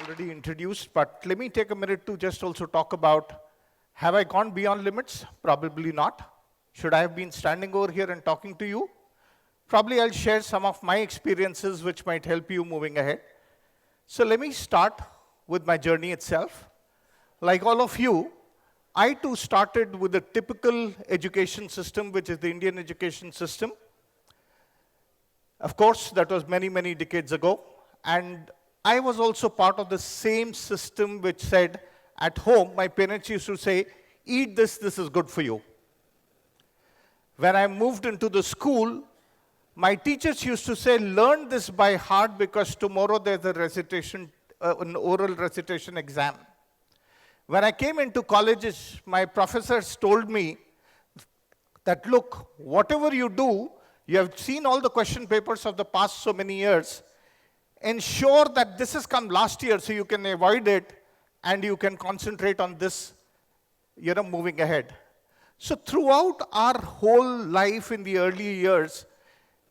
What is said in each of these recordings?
already introduced, but let me take a minute to just also talk about, have I gone beyond limits? Probably not. Should I have been standing over here and talking to you? Probably I'll share some of my experiences which might help you moving ahead. So let me start with my journey itself. Like all of you, I too started with a typical education system, which is the Indian education system. Of course, that was many, many decades ago. And I was also part of the same system which said, at home, my parents used to say, eat this, this is good for you. When I moved into the school, my teachers used to say, learn this by heart because tomorrow there's a recitation, an oral recitation exam. When I came into colleges, my professors told me that, look, whatever you do, you have seen all the question papers of the past so many years. Ensure that this has come last year so you can avoid it and you can concentrate on this, moving ahead. So throughout our whole life in the early years,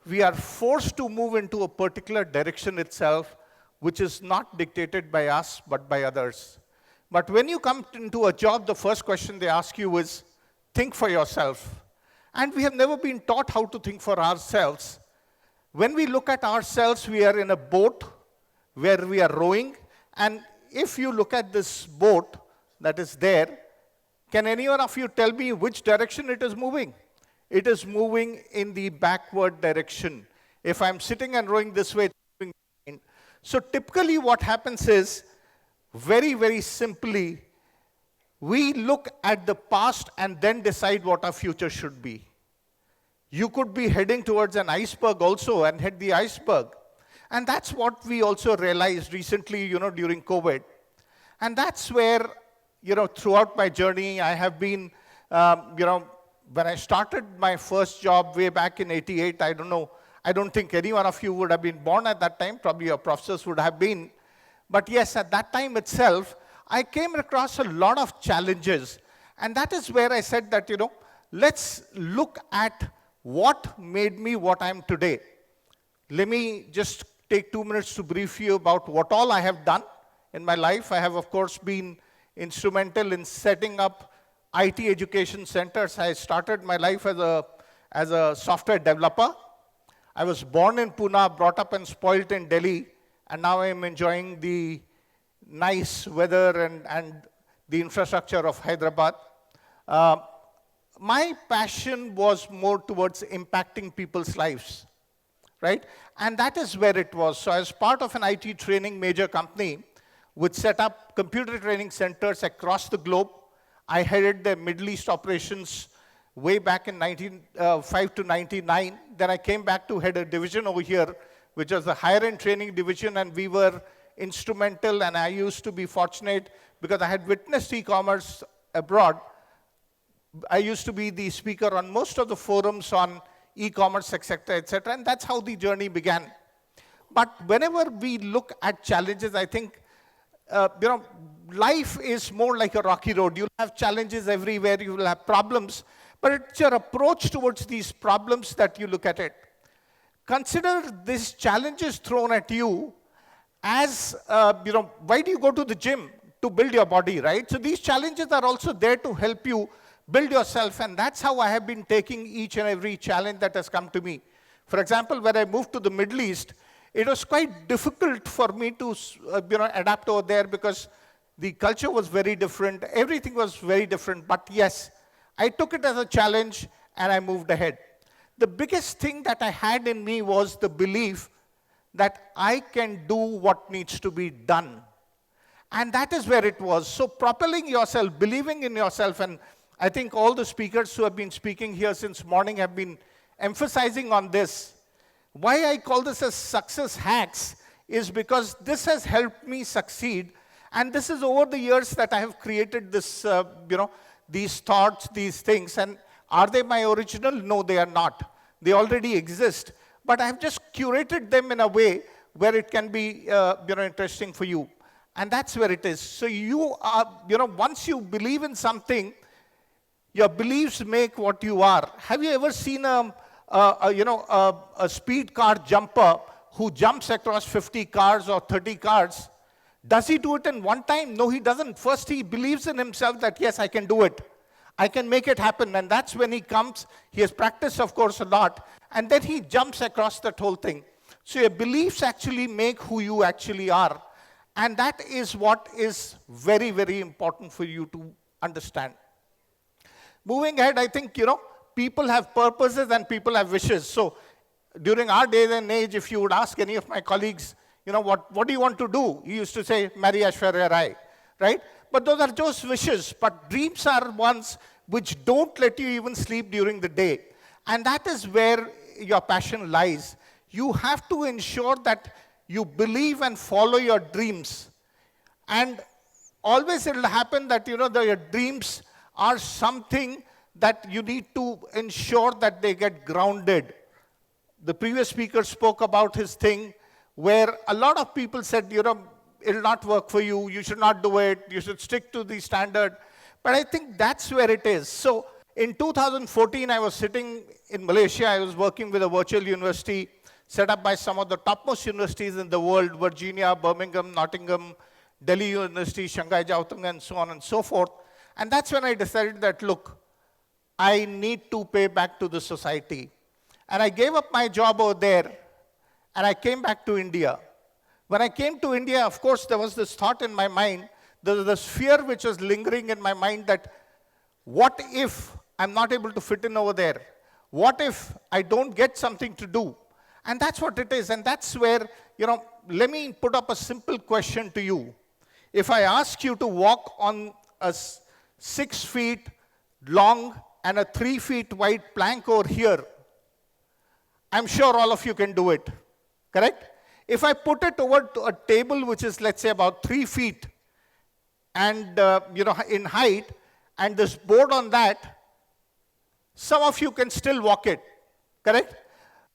we are forced to move into a particular direction itself, which is not dictated by us, but by others. But when you come into a job, the first question they ask you is, think for yourself. And we have never been taught how to think for ourselves. When we look at ourselves, we are in a boat where we are rowing. And if you look at this boat that is there, can anyone of you tell me which direction it is moving? It is moving in the backward direction. If I'm sitting and rowing this way, it's moving behind. So typically what happens is, very, very simply, we look at the past and then decide what our future should be. You could be heading towards an iceberg also and hit the iceberg. And that's what we also realized recently, during COVID. And that's where, throughout my journey, I have been, when I started my first job way back in '88, I don't think any one of you would have been born at that time. Probably your professors would have been. But yes, at that time itself, I came across a lot of challenges. And that is where I said that, let's look at what made me what I am today. Let me just take 2 minutes to brief you about what all I have done in my life. I have, of course, been instrumental in setting up IT education centers. I started my life as a software developer. I was born in Pune, brought up and spoiled in Delhi, and now I am enjoying the nice weather and the infrastructure of Hyderabad. My passion was more towards impacting people's lives, right? And that is where it was. So as part of an IT training major company, which set up computer training centers across the globe, I headed the Middle East operations way back in 1995 to 99. Then I came back to head a division over here, which was the higher end training division, and we were instrumental, and I used to be fortunate because I had witnessed e-commerce abroad. I used to be the speaker on most of the forums on e-commerce, etc., and that's how the journey began. But whenever we look at challenges, I think, life is more like a rocky road. You'll have challenges everywhere, you will have problems, but it's your approach towards these problems that you look at it. Consider these challenges thrown at you as, why do you go to the gym? To build your body, right? So these challenges are also there to help you build yourself, and that's how I have been taking each and every challenge that has come to me. For example, when I moved to the Middle East, it was quite difficult for me to adapt over there because the culture was very different, everything was very different, but yes, I took it as a challenge and I moved ahead. The biggest thing that I had in me was the belief that I can do what needs to be done. And that is where it was. So propelling yourself, believing in yourself, and I think all the speakers who have been speaking here since morning have been emphasizing on this. Why I call this as success hacks is because this has helped me succeed. And this is over the years that I have created this, these thoughts, these things. And are they my original? No, they are not. They already exist. But I have just curated them in a way where it can be, interesting for you. And that's where it is. So you are, once you believe in something, your beliefs make what you are. Have you ever seen a speed car jumper who jumps across 50 cars or 30 cars? Does he do it in one time? No, he doesn't. First, he believes in himself that, yes, I can do it. I can make it happen. And that's when he comes. He has practiced, of course, a lot. And then he jumps across that whole thing. So your beliefs actually make who you actually are. And that is what is very, very important for you to understand. Moving ahead, I think, people have purposes and people have wishes. So during our day and age, if you would ask any of my colleagues, what do you want to do? He used to say, marry Aishwarya Rai, right? But those are just wishes. But dreams are ones which don't let you even sleep during the day. And that is where your passion lies. You have to ensure that you believe and follow your dreams. And always it will happen that, your dreams are something that you need to ensure that they get grounded. The previous speaker spoke about his thing where a lot of people said, it'll not work for you, you should not do it, you should stick to the standard. But I think that's where it is. So in 2014, I was sitting in Malaysia. I was working with a virtual university set up by some of the topmost universities in the world, Virginia, Birmingham, Nottingham, Delhi University, Shanghai Jiao Tong, and so on and so forth. And that's when I decided that, look, I need to pay back to the society. And I gave up my job over there, and I came back to India. When I came to India, of course, there was this thought in my mind, there was this fear which was lingering in my mind that, what if I'm not able to fit in over there? What if I don't get something to do? And that's what it is. And that's where, let me put up a simple question to you. If I ask you to walk on a 6 feet long and a 3 feet wide plank over here, I'm sure all of you can do it, correct? If I put it over to a table which is, let's say, about 3 feet and, in height, and this board on that, some of you can still walk it, correct?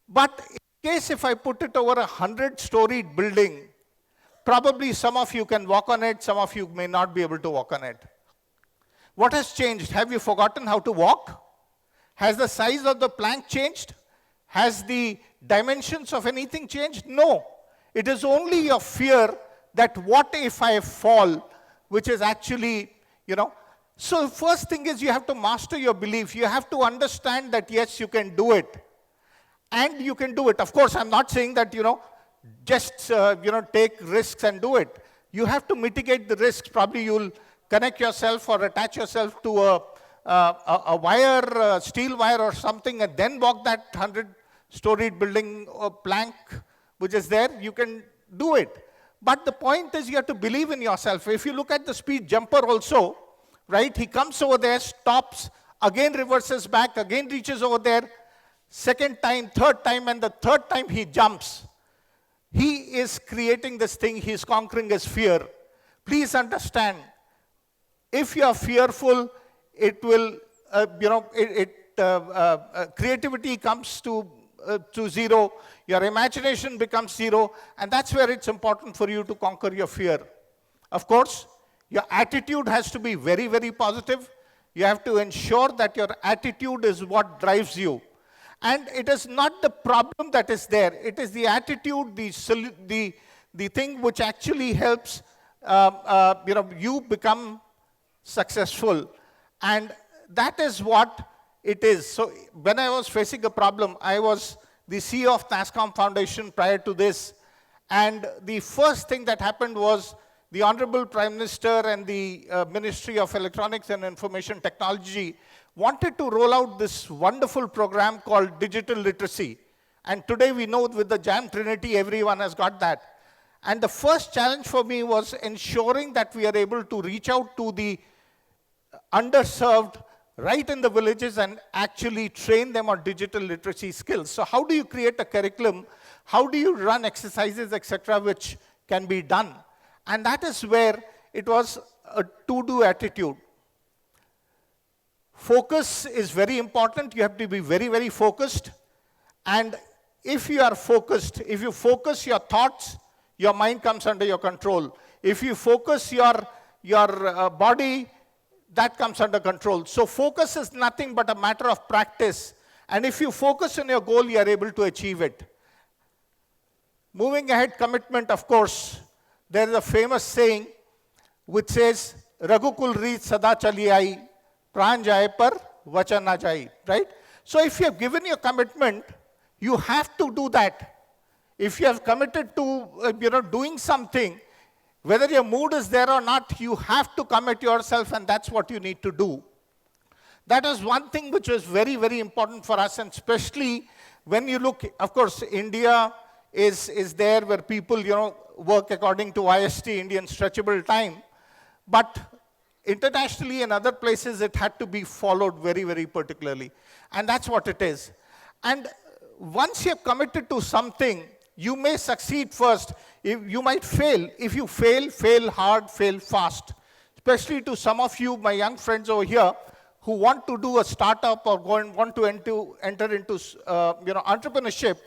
But in case if I put it over a 100-storied building, probably some of you can walk on it, some of you may not be able to walk on it. What has changed? Have you forgotten how to walk? Has the size of the plank changed? Has the dimensions of anything changed? No. It is only your fear that what if I fall, which is actually, So first thing is you have to master your belief. You have to understand that, yes, you can do it. And you can do it. Of course, I'm not saying that, just, take risks and do it. You have to mitigate the risks. Probably you'll connect yourself or attach yourself to a wire, steel wire or something, and then walk that 100-storied building or plank which is there. You can do it. But the point is you have to believe in yourself. If you look at the speed jumper also, right, he comes over there, stops, again reverses back, again reaches over there, second time, third time, and the third time he jumps. He is creating this thing, he is conquering his fear. Please understand, if you are fearful, it will, creativity comes to zero, your imagination becomes zero, and that's where it's important for you to conquer your fear. Of course, your attitude has to be very, very positive. You have to ensure that your attitude is what drives you. And it is not the problem that is there. It is the attitude, the thing which actually helps you become successful. And that is what it is. So when I was facing a problem, I was the CEO of NASCOM Foundation prior to this. And the first thing that happened was the Honorable Prime Minister and the Ministry of Electronics and Information Technology wanted to roll out this wonderful program called digital literacy. And today we know with the JAM Trinity, everyone has got that. And the first challenge for me was ensuring that we are able to reach out to the underserved right in the villages and actually train them on digital literacy skills. So how do you create a curriculum? How do you run exercises, etc., which can be done? And that is where it was a to-do attitude. Focus is very important. You have to be very, very focused. And if you are focused, if you focus your thoughts, your mind comes under your control. If you focus your body, that comes under control. So focus is nothing but a matter of practice. And if you focus on your goal, you are able to achieve it. Moving ahead, commitment, of course. there is a famous saying which says, Raghukul reach sada chali aayi, pran jaye par vachan na jaye, right? So if you have given your commitment, you have to do that. If you have committed to doing something, whether your mood is there or not, you have to commit yourself, and that's what you need to do. That is one thing which was very, very important for us, and especially when you look, of course, India is there where people, work according to IST, Indian Stretchable Time. But internationally and other places, it had to be followed very, very particularly. And that's what it is. And once you have committed to something, you may succeed first. You might fail. If you fail, fail hard, fail fast. Especially to some of you, my young friends over here, who want to do a startup or want to enter into entrepreneurship.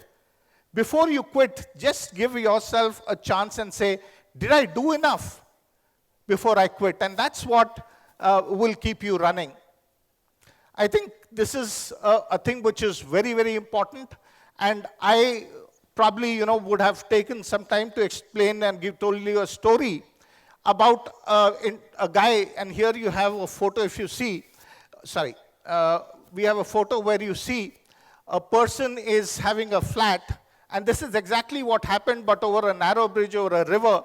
Before you quit, just give yourself a chance and say, did I do enough before I quit? And that's what will keep you running. I think this is a thing which is very, very important. And I probably, would have taken some time to explain and told you a story about a guy. And here you have a photo, if you see. We have a photo where you see a person is having a flat. And this is exactly what happened, but over a narrow bridge over a river,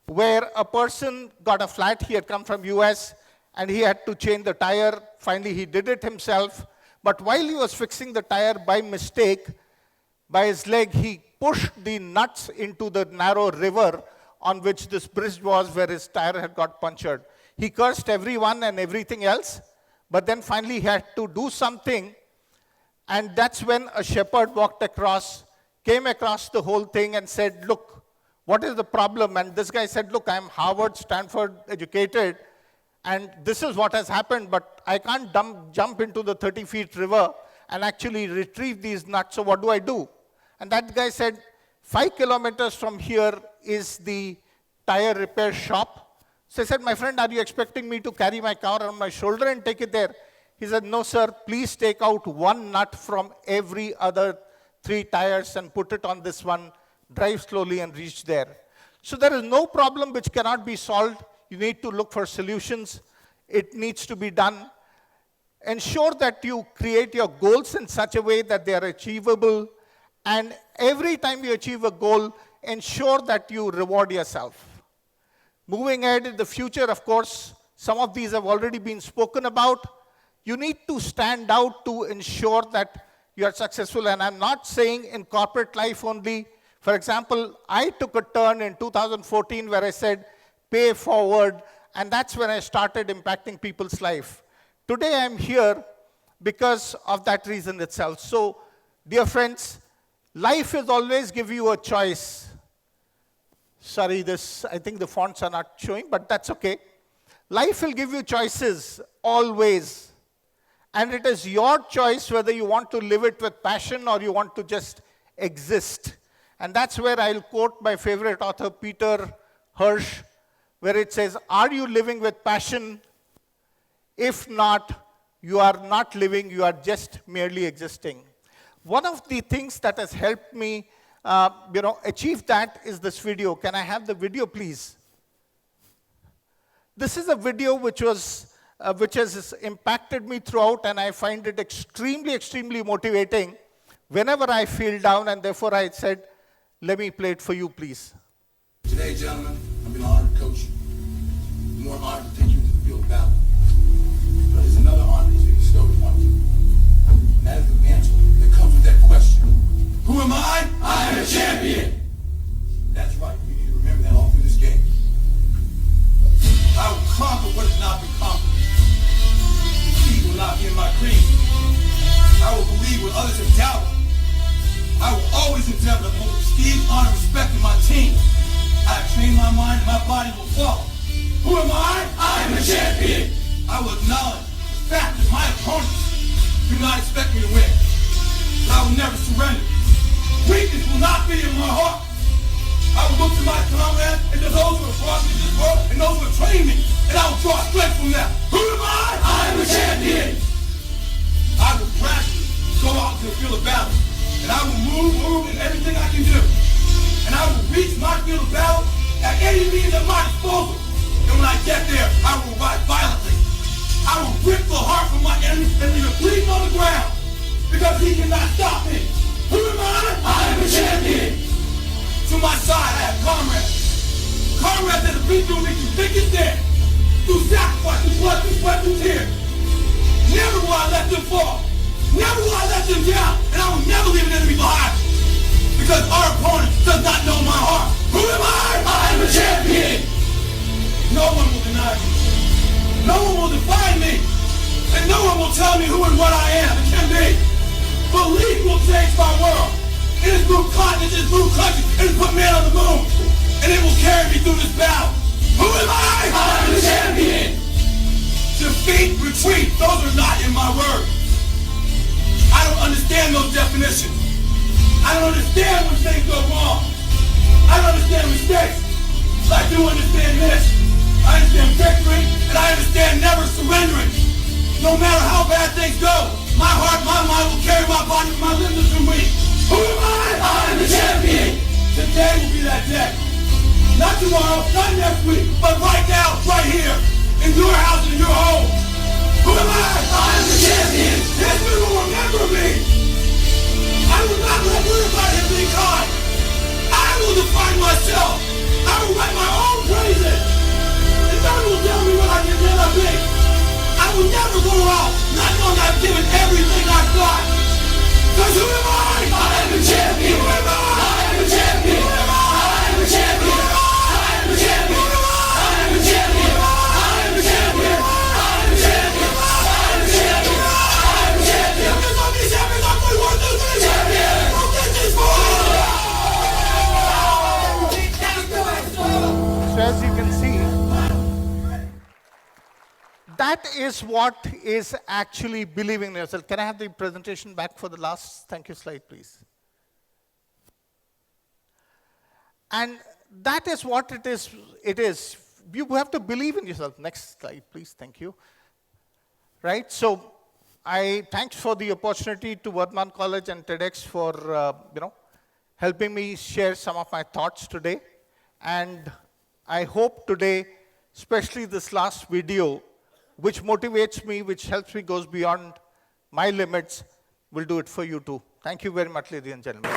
where a person got a flat. He had come from US, and he had to change the tire. Finally, he did it himself. But while he was fixing the tire, by mistake, by his leg, he pushed the nuts into the narrow river on which this bridge was, where his tire had got punctured. He cursed everyone and everything else, but then finally he had to do something. And that's when a shepherd walked across, came across the whole thing and said, look, what is the problem? And this guy said, look, I'm Harvard, Stanford educated, and this is what has happened, but I can't jump into the 30-feet river and actually retrieve these nuts, so what do I do? And that guy said, 5 kilometers from here is the tire repair shop. So I said, my friend, are you expecting me to carry my car on my shoulder and take it there? He said, no, sir, please take out one nut from every other 3 tires and put it on this one, drive slowly and reach there. So there is no problem which cannot be solved. You need to look for solutions. It needs to be done. Ensure that you create your goals in such a way that they are achievable. And every time you achieve a goal, ensure that you reward yourself. Moving ahead in the future, of course, some of these have already been spoken about. You need to stand out to ensure that you are successful. And I'm not saying in corporate life only. For example, I took a turn in 2014 where I said, pay forward, and that's when I started impacting people's life. Today I'm here because of that reason itself. So, dear friends, life is always give you a choice. Sorry, I think the fonts are not showing, but that's okay. Life will give you choices, always. And it is your choice whether you want to live it with passion or you want to just exist. And that's where I'll quote my favorite author, Peter Hirsch, where it says, are you living with passion? If not, you are not living, you are just merely existing. One of the things that has helped me achieve that is this video. Can I have the video, please? This is a video which has impacted me throughout, and I find it extremely, extremely motivating whenever I feel down, and therefore I said, let me play it for you, please. Today, gentlemen, I've been honored to coach you. I'm more honored to take you to the field of battle. But there's another honor that's been bestowed upon you. And that is the mantle that comes with that question. Who am I? I am a champion. That's right. You need to remember that all through this game. I will conquer what has not been conquered. Defeat will not be in my creed. I will believe what others have doubted. I will always endeavor to hold esteem, honor, respect in my team. I have trained my mind and my body will follow. Who am I? I am a champion. I will acknowledge the fact that my opponents do not expect me to win. But I will never surrender. Weakness will not be in my heart. I will look to my comrades and to those who have brought me to this world and those who have trained me, and I will draw strength from them. Who am I? I am a champion. I will gradually go out to the field of battle. And I will move in everything I can do. And I will reach my field of battle at any means at my disposal. And when I get there, I will rise violently. I will rip the heart from my enemy and leave it bleeding on the ground. Because he cannot stop me. Who am I? I am a champion. To my side, I have comrades. Comrades that have been through me through thick and thin. Through sacrifice, through blood, through sweat, through tears. Never will I let them fall. Never will I let them down. And I will never leave an enemy behind. Because our opponent does not know my heart. Who am I? I am a champion. No one will deny me. No one will define me. And no one will tell me who and what I am and can be. Belief will change my world. It has moved continents, it has moved countries, it has put man on the moon. And it will carry me through this battle. Who am I? I am the champion. Defeat, retreat, those are not in my words. I don't understand those definitions. I don't understand when things go wrong. I don't understand mistakes. But I do understand this. I understand victory, and I understand never surrendering. No matter how bad things go, my heart, my mind will carry my body, my limbs are weak. Who am I? I am the champion. Today will be that day. Not tomorrow, not next week, but right now, right here, in your house, in your home. Who am I? I am the champion. History will remember me. I will not let anybody have been kind. I will define myself. I will write my own praises. And no one will tell me what I can never be. I will never go out not knowing I've given everything I've got. Because who am I? I am the champion. Who am I? I am the champion. Who am I? I am the champion. Who am I? I am the champion. Who am I? I am the champion. I am the champion. I am the champion. I am the champion. I am the champion. There's so many champions. I'm going to work this with a champion. Who gets this for? So as you can see, that is what is actually believing in yourself. Can I have the presentation back for the last, thank you, slide, please. And that is what it is. You have to believe in yourself. Next slide, please, thank you. Right, so thanks for the opportunity to Vardhan College and TEDx for, helping me share some of my thoughts today. And I hope today, especially this last video, which motivates me, which helps me, goes beyond my limits, will do it for you too. Thank you very much, ladies and gentlemen.